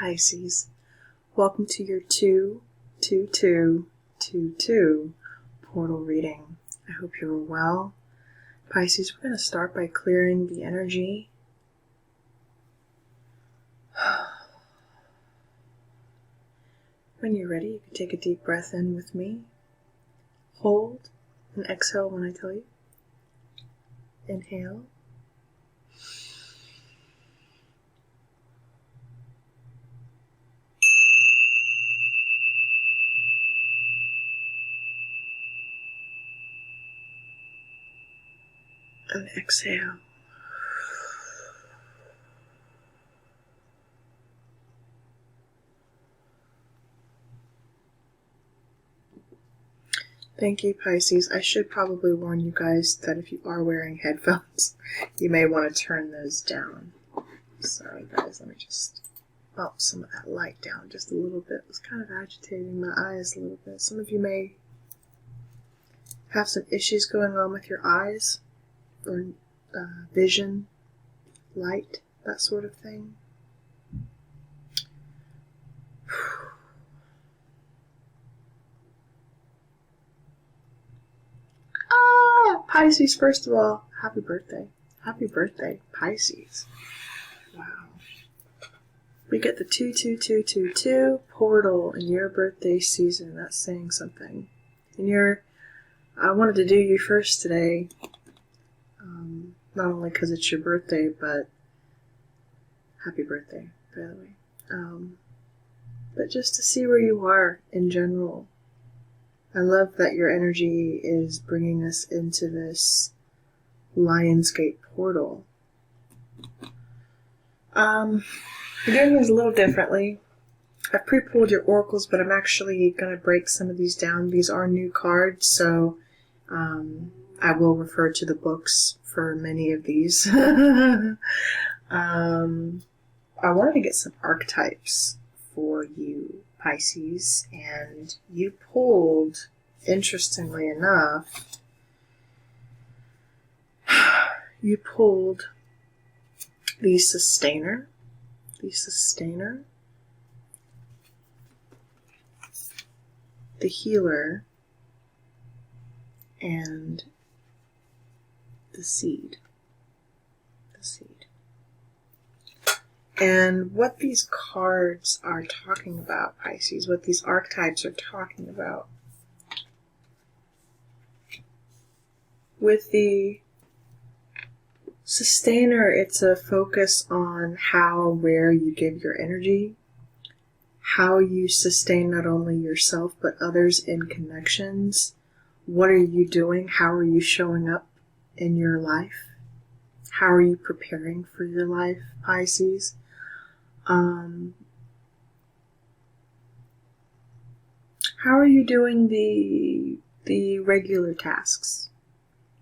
Pisces. Welcome to your 22222 portal reading. I hope you're well. Pisces, we're going to start by clearing the energy. When you're ready, you can take a deep breath in with me. Hold and exhale when I tell you. Inhale. And exhale. Thank you, Pisces. I should probably warn you guys that if you are wearing headphones, you may want to turn those down. Sorry, guys. Let me just bump some of that light down just a little bit. It was kind of agitating my eyes a little bit. Some of you may have some issues going on with your eyes or vision, light, that sort of thing. Pisces, first of all, happy birthday. Happy birthday, Pisces. Wow. We get the 22222 portal in your birthday season. That's saying something. And I wanted to do you first today. Not only because it's your birthday, but happy birthday, by the way. But just to see where you are in general. I love that your energy is bringing us into this Lionsgate portal. We're doing these a little differently. I've pre-pulled your oracles, but I'm actually going to break some of these down. These are new cards, so I will refer to the books for many of these. I wanted to get some archetypes for you, Pisces, and you pulled, interestingly enough, you pulled the Sustainer, the Healer, and the Seed. And what these cards are talking about, Pisces, what these archetypes are talking about. With the Sustainer, it's a focus on where you give your energy, how you sustain not only yourself but others in connections. What are you doing? How are you showing up in your life? How are you preparing for your life, Pisces? How are you doing the regular tasks?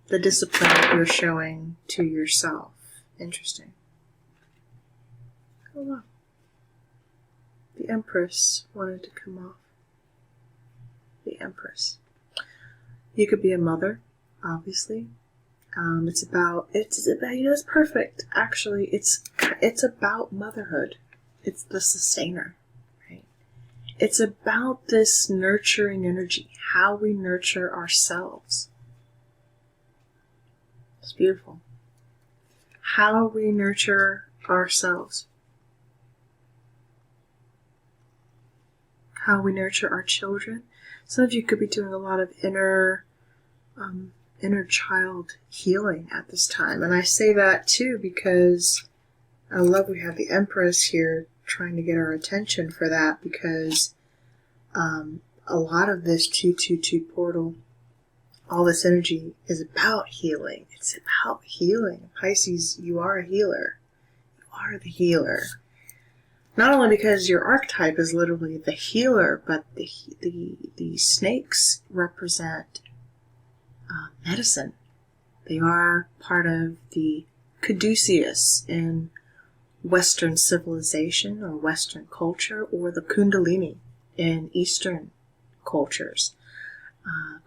The discipline that you're showing to yourself. Interesting. Oh wow. The Empress wanted to come off. The Empress. You could be a mother, obviously. It's about, it's perfect. Actually, it's about motherhood. It's the Sustainer, right? It's about this nurturing energy, how we nurture ourselves. It's beautiful. How we nurture ourselves. How we nurture our children. Some of you could be doing a lot of inner child healing at this time. And I say that too because I love we have the Empress here trying to get our attention for that, because a lot of this 222 portal, all this energy is about healing. It's about healing. Pisces, you are a healer. You are the healer. Not only because your archetype is literally the healer, but the snakes represent medicine. They are part of the caduceus in Western civilization or Western culture, or the Kundalini in Eastern cultures.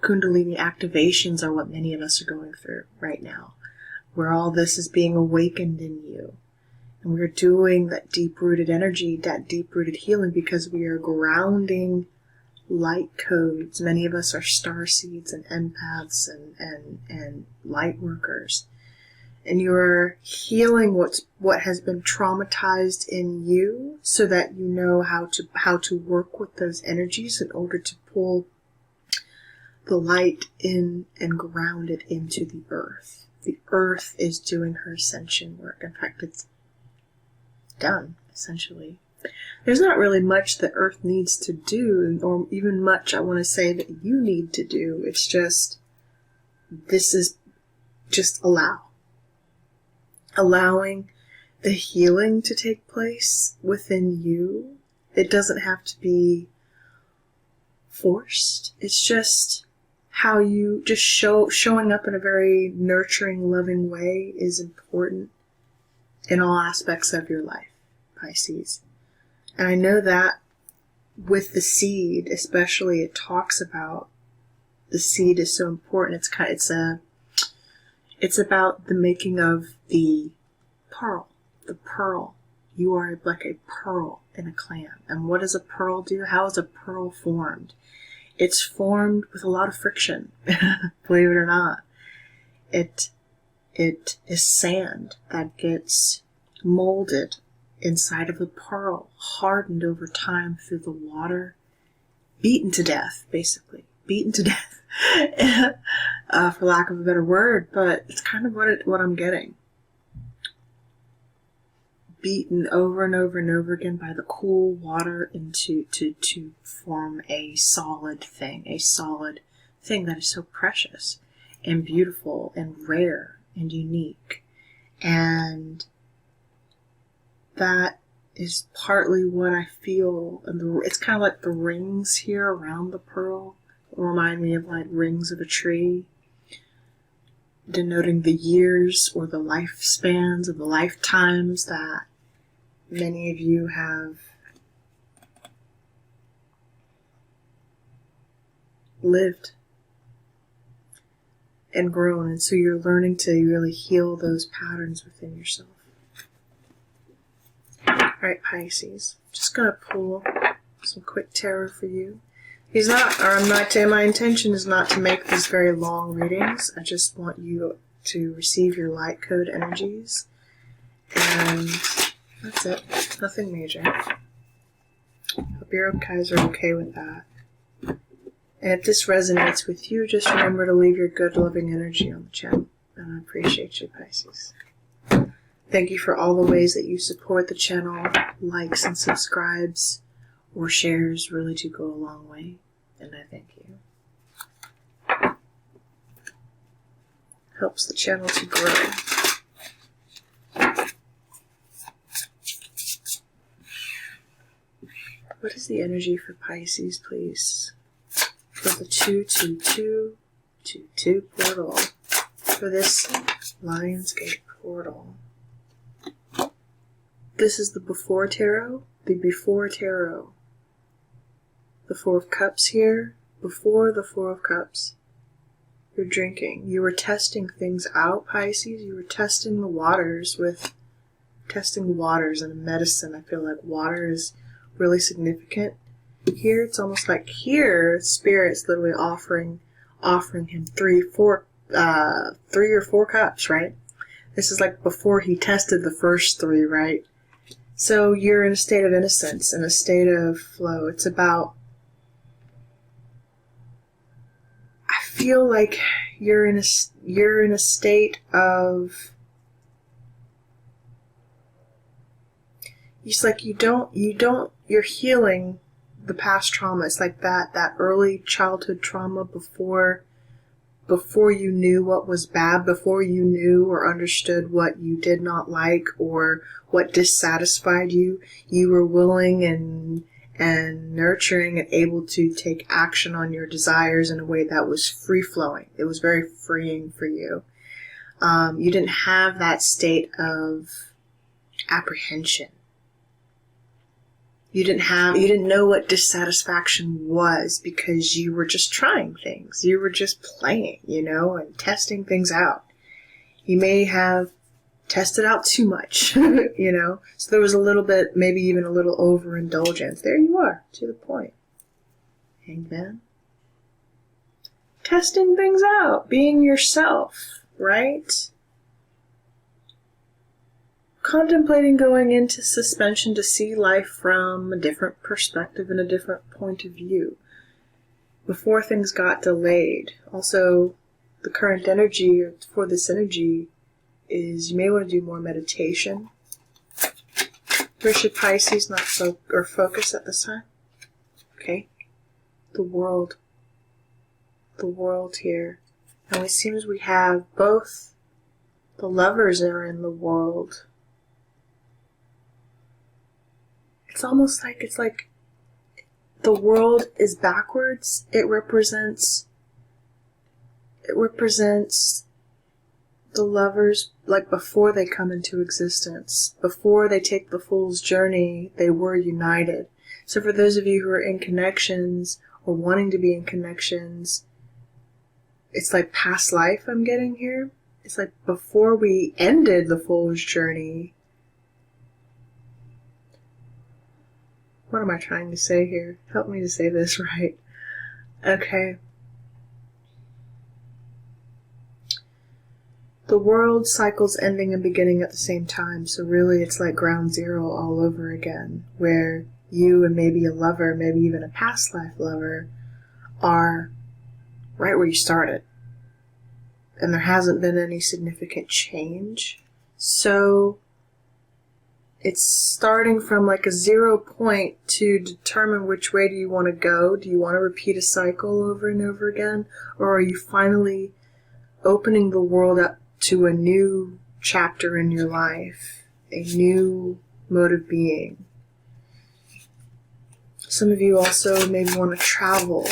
Kundalini activations are what many of us are going through right now, where all this is being awakened in you. And we're doing that deep-rooted energy, that deep-rooted healing, because we are grounding light codes. Many of us are starseeds and empaths and light workers. And you're healing what has been traumatized in you, so that you know how to work with those energies in order to pull the light in and ground it into the earth. The earth is doing her ascension work. In fact, it's done, essentially. There's not really much that earth needs to do, or even much I want to say that you need to do. It's just, this is just allowing the healing to take place within you. It doesn't have to be forced. It's just how you just showing up in a very nurturing, loving way is important in all aspects of your life, Pisces. And I know that with the seed, especially, it talks about the seed is so important. It's about the making of the pearl. The pearl. You are like a pearl in a clam. And what does a pearl do? How is a pearl formed? It's formed with a lot of friction, believe it or not. It is sand that gets molded inside of the pearl, hardened over time through the water, beaten to death, basically. Beaten to death, for lack of a better word, but it's kind of what I'm getting. Beaten over and over and over again by the cool water to form a solid thing that is so precious and beautiful and rare and unique. And that is partly what I feel. And it's kind of like the rings here around the pearl remind me of like rings of a tree, denoting the years or the lifespans of the lifetimes that many of you have lived and grown, and so you're learning to really heal those patterns within yourself. Alright, Pisces, just going to pull some quick tarot for you. My intention is not to make these very long readings. I just want you to receive your light code energies, and that's it. Nothing major. Hope your guys are okay with that. And if this resonates with you, just remember to leave your good, loving energy on the channel. And I appreciate you, Pisces. Thank you for all the ways that you support the channel. Likes and subscribes or shares really do go a long way. And I thank you. Helps the channel to grow. What is the energy for Pisces, please? For the 22222 portal. For this Lionsgate portal. This is the before tarot. The before tarot. The Four of Cups here. Before the Four of Cups. You're drinking. You were testing things out, Pisces. You were testing the waters and medicine. I feel like water is really significant here. It's almost like here Spirit's literally offering him 3 or 4 cups, right? This is like before he tested the first 3, right? So you're in a state of innocence, in a state of flow. It's about, I feel like you're in a state of, it's like you're healing the past trauma. It's like that early childhood trauma before you knew what was bad, before you knew or understood what you did not like or what dissatisfied you. You were willing and nurturing and able to take action on your desires in a way that was free-flowing. It was very freeing for you. You didn't have that state of apprehension. You didn't know what dissatisfaction was because you were just trying things. You were just playing, and testing things out. You may have tested out too much, you know? So there was a little bit, maybe even a little overindulgence. There you are, to the point. Hanged Man. Testing things out, being yourself, right? Contemplating going into suspension to see life from a different perspective and a different point of view before things got delayed. Also, the current energy for this energy is you may want to do more meditation. Where should Pisces not focus at this time? Okay. The world here. And it seems we have both the lovers are in the world. It's almost like the world is backwards. It represents the lovers, like before they come into existence. Before they take the fool's journey, they were united. So for those of you who are in connections or wanting to be in connections, it's like past life I'm getting here. It's like before we ended the fool's journey. What am I trying to say here? Help me to say this right. Okay. The world cycles ending and beginning at the same time, so really it's like ground zero all over again, where you and maybe a lover, maybe even a past life lover, are right where you started. And there hasn't been any significant change. So it's starting from like a 0 point to determine which way do you want to go. Do you want to repeat a cycle over and over again? Or are you finally opening the world up to a new chapter in your life, a new mode of being? Some of you also maybe want to travel.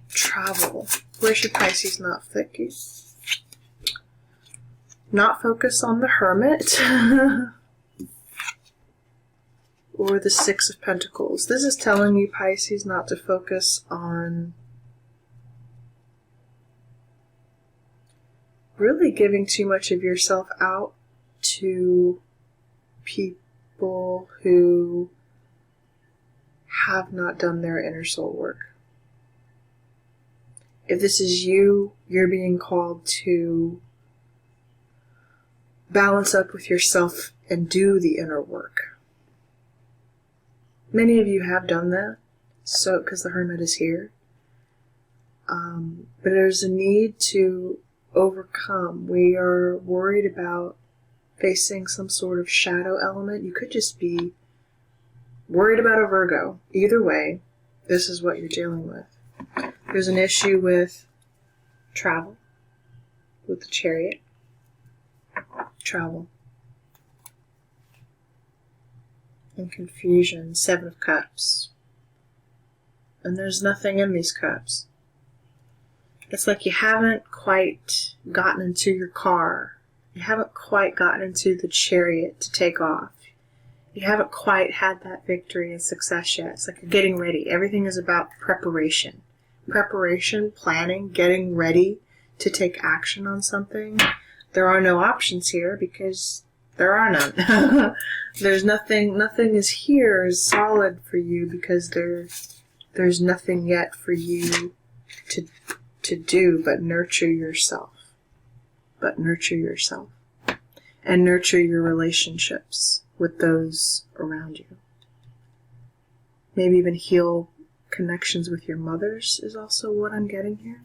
Travel. Where should Pisces not focus? Not focus on the Hermit or the Six of Pentacles. This is telling you, Pisces, not to focus on really giving too much of yourself out to people who have not done their inner soul work. If this is you, you're being called to balance up with yourself and do the inner work. Many of you have done that, so because the Hermit is here. But there's a need to overcome. We are worried about facing some sort of shadow element. You could just be worried about a Virgo. Either way, this is what you're dealing with. There's an issue with travel, with the Chariot. Travel. And confusion. 7 of Cups. And there's nothing in these cups. It's like you haven't quite gotten into your car. You haven't quite gotten into the Chariot to take off. You haven't quite had that victory and success yet. It's like you're getting ready. Everything is about preparation. Preparation, planning, getting ready to take action on something. There are no options here because there are none. There's nothing is here is solid for you because there's nothing yet for you to do but nurture yourself. But nurture yourself. And nurture your relationships with those around you. Maybe even heal connections with your mothers is also what I'm getting here.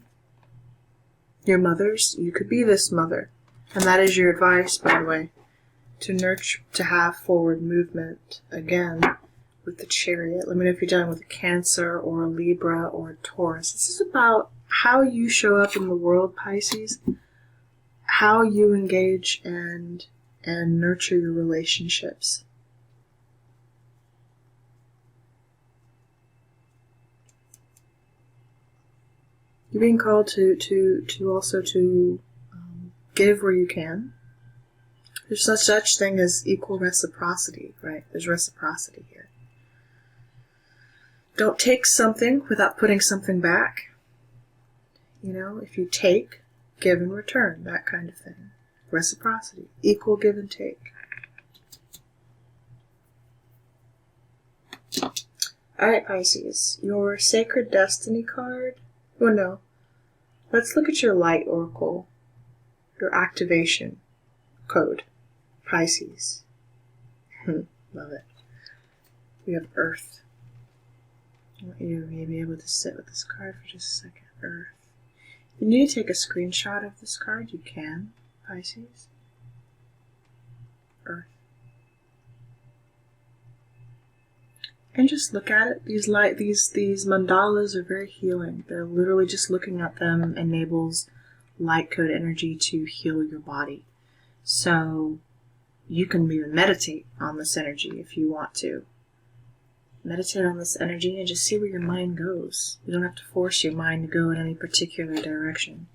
Your mothers, you could be this mother. And that is your advice, by the way, to nurture, to have forward movement again with the Chariot. Let me know if you're dealing with a Cancer or a Libra or a Taurus. This is about how you show up in the world, Pisces, how you engage and nurture your relationships. You're being called to also give where you can. There's no such thing as equal reciprocity, right? There's reciprocity here. Don't take something without putting something back. You know, if you take, give in return, that kind of thing. Reciprocity. Equal give and take. Alright, Pisces. Your Sacred Destiny card. Well, no. Let's look at your Light Oracle. Your activation code. Pisces. Love it. We have Earth. I want you to be able to sit with this card for just a second. Earth. If you need to take a screenshot of this card, you can. Pisces. Earth. And just look at it. These mandalas are very healing. They're literally just looking at them enables light code energy to heal your body. So you can even meditate on this energy if you want to. Meditate on this energy and just see where your mind goes. You don't have to force your mind to go in any particular direction.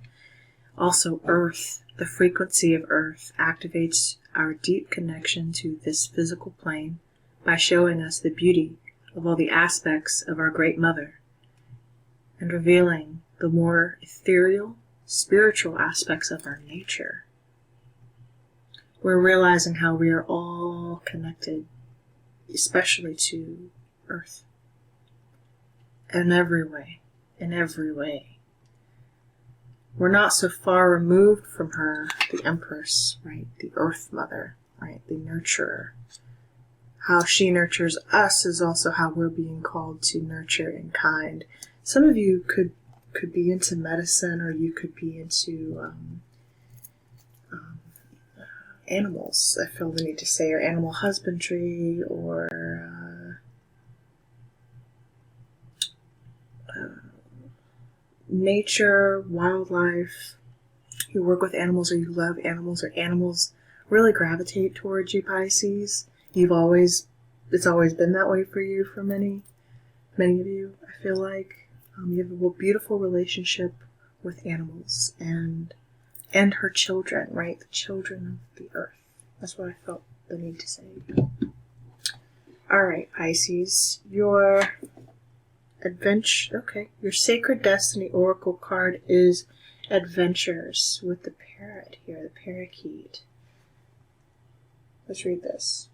Also, Earth, the frequency of Earth activates our deep connection to this physical plane by showing us the beauty of all the aspects of our Great Mother and revealing the more ethereal, spiritual aspects of our nature. We're realizing how we are all connected, especially to Earth. In every way. In every way. We're not so far removed from her, the Empress, right? The Earth Mother, right? The nurturer. How she nurtures us is also how we're being called to nurture in kind. Some of you could be into medicine, or you could be into animals, I feel the need to say, or animal husbandry, or nature, wildlife. You work with animals, or you love animals, or animals really gravitate towards you, Pisces. It's always been that way for you, for many of you, I feel like. You have a beautiful relationship with animals and her children, right? The children of the earth. That's what I felt the need to say. Alright, Pisces, your Sacred Destiny Oracle card is Adventures with the parrot here, the parakeet. Let's read this.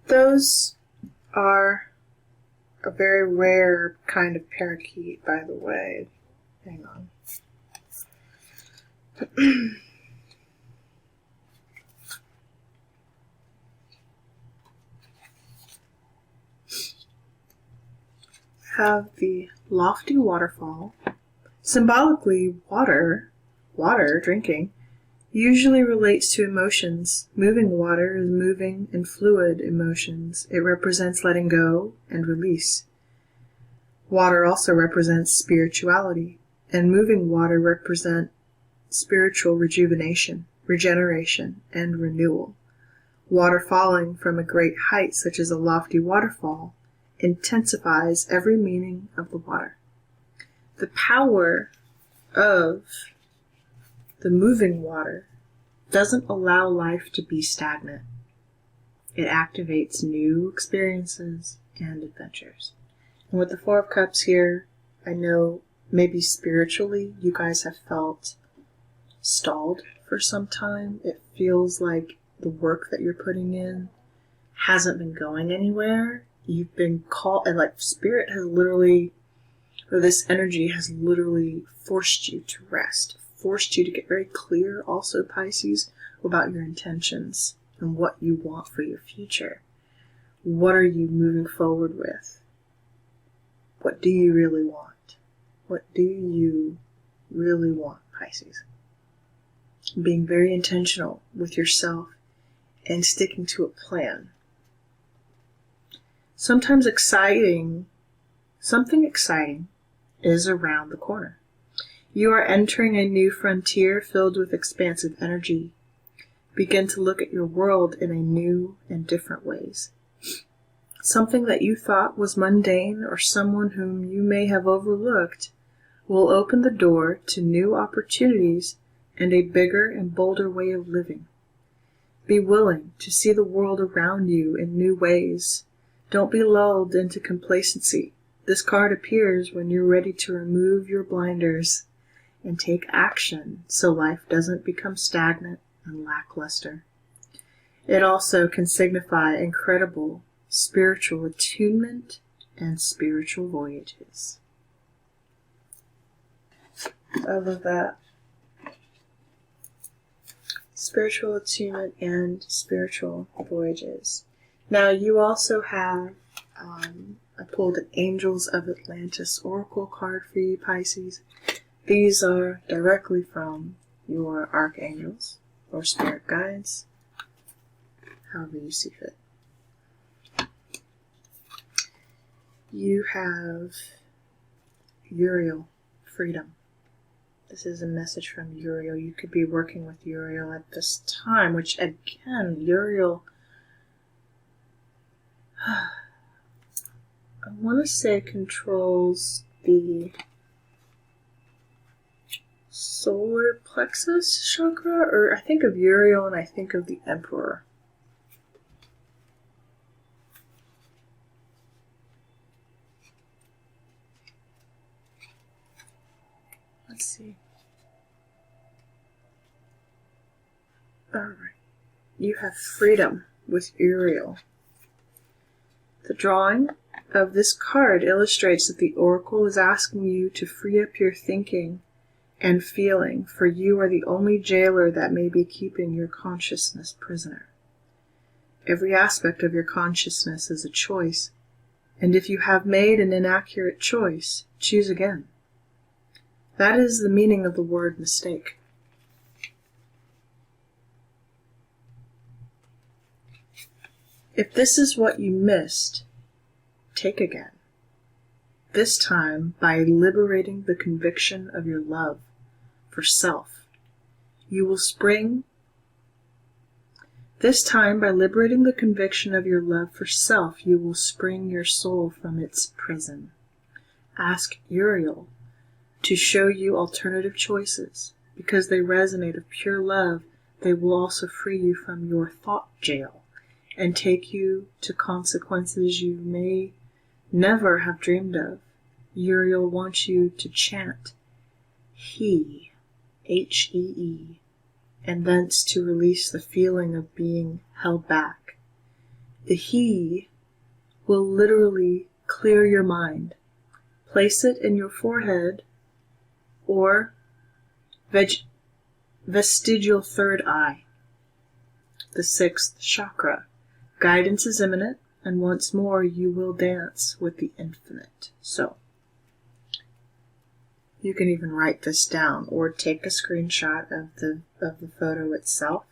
Those are a very rare kind of parakeet, by the way. Hang on. Have the lofty waterfall. Symbolically, water, drinking, usually relates to emotions. Moving water is moving and fluid emotions. It represents letting go and release. Water also represents spirituality, and moving water represents spiritual rejuvenation, regeneration, and renewal. Water falling from a great height, such as a lofty waterfall, intensifies every meaning of the water. The power of the moving water doesn't allow life to be stagnant. It activates new experiences and adventures. And with the Four of Cups here, I know maybe spiritually you guys have felt stalled for some time. It feels like the work that you're putting in hasn't been going anywhere. You've been called, and like Spirit has literally, or this energy has literally forced you to rest, forced you to get very clear also, Pisces, about your intentions and what you want for your future. What are you moving forward with? What do you really want? What do you really want, Pisces? Being very intentional with yourself and sticking to a plan. Something exciting is around the corner. You are entering a new frontier filled with expansive energy. Begin to look at your world in a new and different ways. Something that you thought was mundane or someone whom you may have overlooked will open the door to new opportunities and a bigger and bolder way of living. Be willing to see the world around you in new ways. Don't be lulled into complacency. This card appears when you're ready to remove your blinders and take action so life doesn't become stagnant and lackluster. It also can signify incredible spiritual attunement and spiritual voyages. I love that. Spiritual attunement and spiritual voyages. Now you also have, I pulled an Angels of Atlantis Oracle card for you, Pisces. These are directly from your archangels or spirit guides, however you see fit. You have Uriel, freedom. This is a message from Uriel. You could be working with Uriel at this time, which again, Uriel, I want to say controls the solar plexus chakra, or I think of Uriel and I think of the Emperor. Let's see. Alright. You have freedom with Uriel. The drawing of this card illustrates that the Oracle is asking you to free up your thinking and feeling, for you are the only jailer that may be keeping your consciousness prisoner. Every aspect of your consciousness is a choice, and if you have made an inaccurate choice, choose again. That is the meaning of the word mistake. If this is what you missed, take again. This time by liberating the conviction of your love for self. You will spring. This time by liberating the conviction of your love for self, you will spring your soul from its prison. Ask Uriel to show you alternative choices. Because they resonate of pure love, they will also free you from your thought jail and take you to consequences you may never have dreamed of. Uriel wants you to chant He, H-E-E, and thence to release the feeling of being held back. The He will literally clear your mind. Place it in your forehead or vestigial third eye, the sixth chakra. Guidance is imminent, and once more you will dance with the infinite. So, you can even write this down or take a screenshot of the photo itself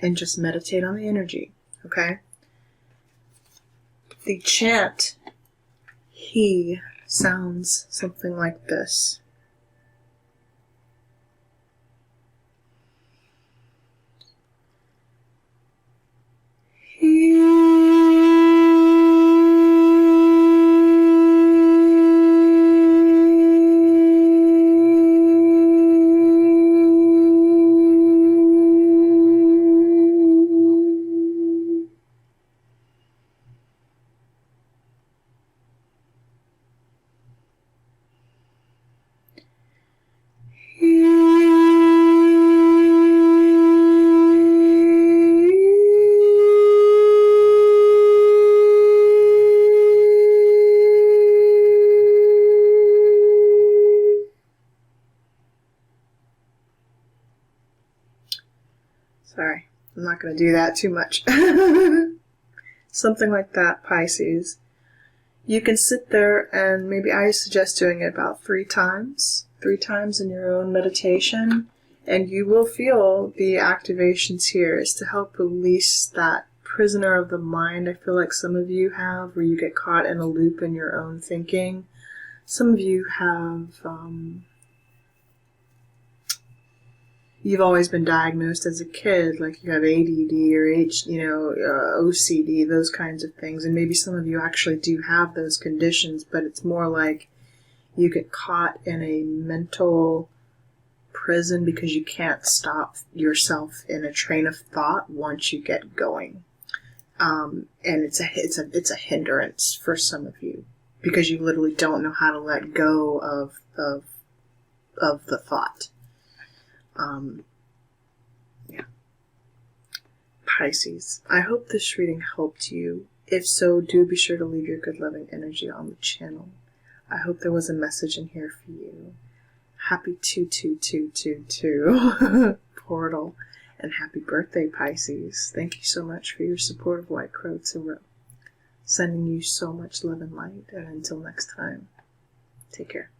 and just meditate on the energy, okay? The chant He sounds something like this. Sorry, I'm not going to do that too much. Something like that, Pisces. You can sit there and maybe I suggest doing it about 3 times. 3 times in your own meditation. And you will feel the activations here is to help release that prisoner of the mind I feel like some of you have, where you get caught in a loop in your own thinking. Some of you have... you've always been diagnosed as a kid, like you have ADD or OCD, those kinds of things. And maybe some of you actually do have those conditions, but it's more like you get caught in a mental prison because you can't stop yourself in a train of thought once you get going. And it's a hindrance for some of you because you literally don't know how to let go of the thought. Yeah. Pisces, I hope this reading helped you. If so, do be sure to leave your good loving energy on the channel. I hope there was a message in here for you. Happy 22222 portal, and happy birthday, Pisces. Thank you so much for your support of White Crow Tarot. Sending you so much love and light, and until next time, take care.